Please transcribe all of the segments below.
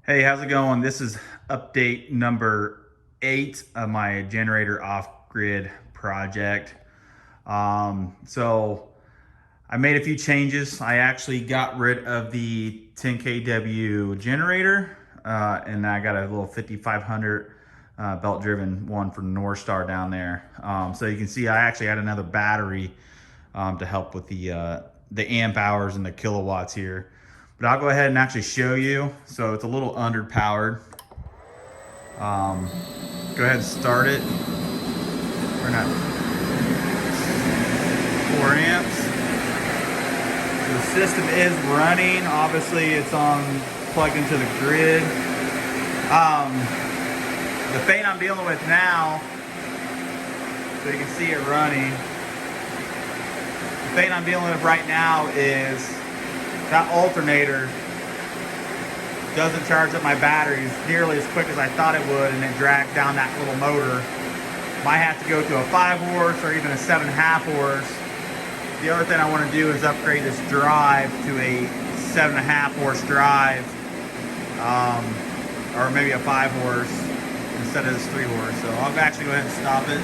Hey, how's it going? This is update number 8 of my generator off-grid project. So I made a few changes. I actually got rid of the 10 kW generator, and I got a little 5500 belt-driven one from North Star down there. So you can see I actually had another battery to help with the amp hours and the kilowatts here. But I'll go ahead and actually show you. So it's a little underpowered. Go ahead and start it. We're not 4 amps. So the system is running. Obviously, it's plugged into the grid. The thing I'm dealing with now, so you can see it running. The thing I'm dealing with right now is that alternator doesn't charge up my batteries nearly as quick as I thought it would, and it drags down that little motor. Might have to go to a 5 horse or even a 7.5 horse. The other thing I want to do is upgrade this drive to a 7.5 horse drive, or maybe a 5 horse instead of this 3 horse. So I'll actually go ahead and stop it.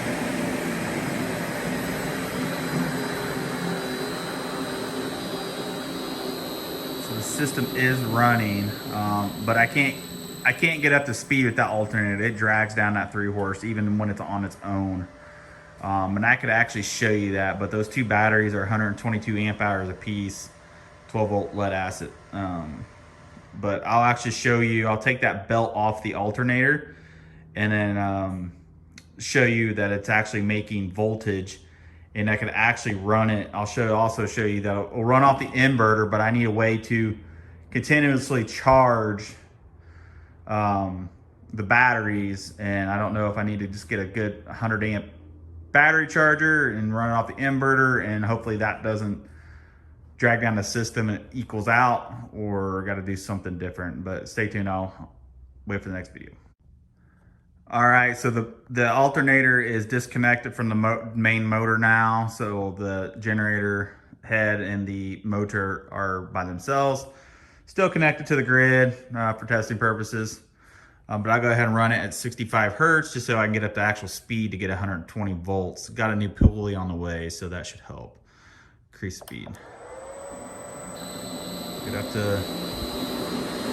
The system is running, but I can't get up to speed with that alternator. It drags down that 3 horse even when it's on its own. And I could actually show you that, but those two batteries are 122 amp hours a piece, 12 volt lead acid. But I'll actually show you. I'll take that belt off the alternator and then show you that it's actually making voltage, and I can actually run it. I'll also show you that it'll run off the inverter, but I need a way to continuously charge the batteries, and I don't know if I need to just get a good 100 amp battery charger and run it off the inverter, and hopefully that doesn't drag down the system and it equals out, or got to do something different. But stay tuned, I'll wait for the next video. All right, so the alternator is disconnected from the main motor now. So the generator head and the motor are by themselves. Still connected to the grid for testing purposes. But I'll go ahead and run it at 65 Hertz just so I can get up to actual speed to get 120 volts. Got a new pulley on the way, so that should help increase speed. Get up to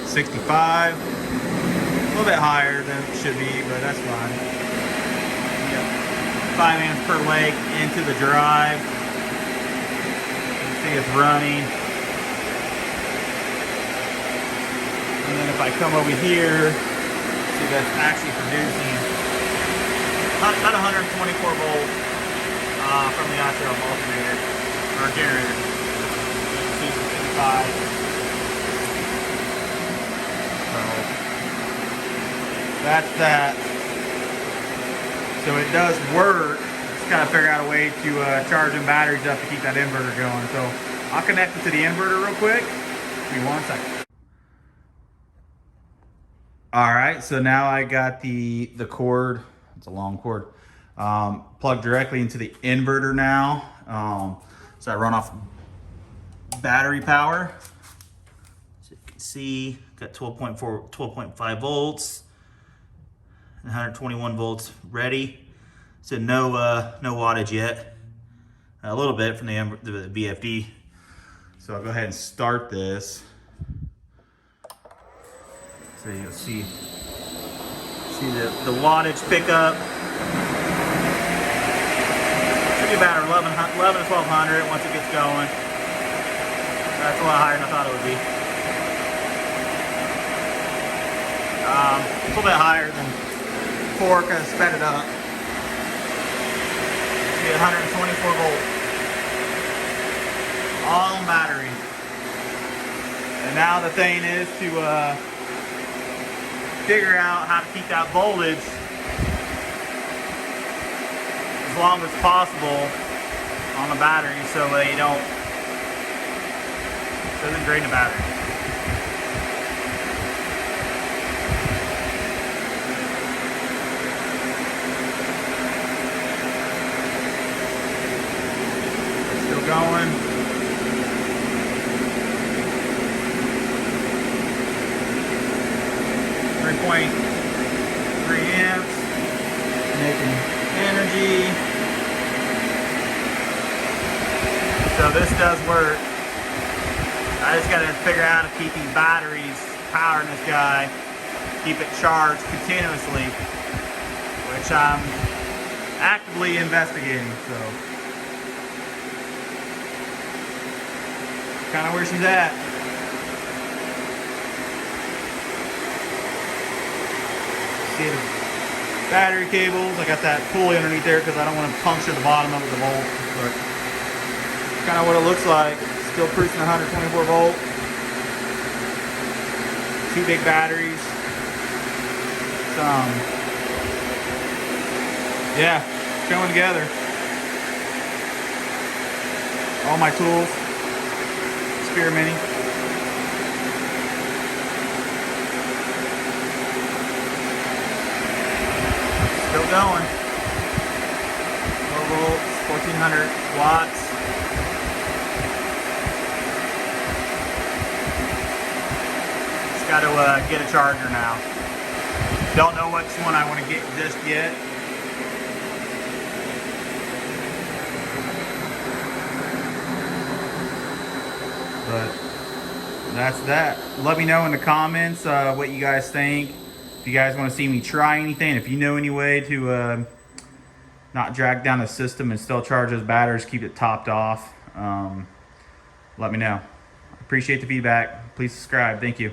65. A little bit higher than it should be, but that's fine. Yep. 5 amps per leg into the drive. You can see it's running. And then if I come over here, see that's actually producing about 124 volts from the actual alternator or generator. See 55. That's that. So it does work. Just gotta figure out a way to charge them batteries up to keep that inverter going. So I'll connect it to the inverter real quick. Give me 1 second. All right, so now I got the cord. It's a long cord. Plugged directly into the inverter now. So I run off battery power. So you can see, got 12.5 volts. 121 volts ready. So no wattage yet. A little bit from the VFD. So I'll go ahead and start this. So you'll see the wattage pickup. Should be about 11 to 1200 once it gets going. That's a lot higher than I thought it would be. It's a little bit higher than 4 because I sped it up. See, 124 volts. All on battery. And now the thing is to figure out how to keep that voltage as long as possible on the battery so that you doesn't drain the battery. Going. does work. I just gotta figure out how to keep these batteries powering this guy, keep it charged continuously, which I'm actively investigating, so. Kind of where she's at. See the battery cables. I got that pulley underneath there because I don't want to puncture the bottom of it with the bolt. But kind of what it looks like. Still cruising 124 volt. 2 big batteries. Some, yeah, going together. All my tools. Experimenting. Still going. 12 volts, 1400 watts. Just got to get a charger now. Don't know which one I want to get just yet. But that's that. Let me know in the comments what you guys think. If you guys want to see me try anything, if you know any way to not drag down the system and still charge those batteries, keep it topped off, let me know. Appreciate the feedback. Please subscribe. Thank you.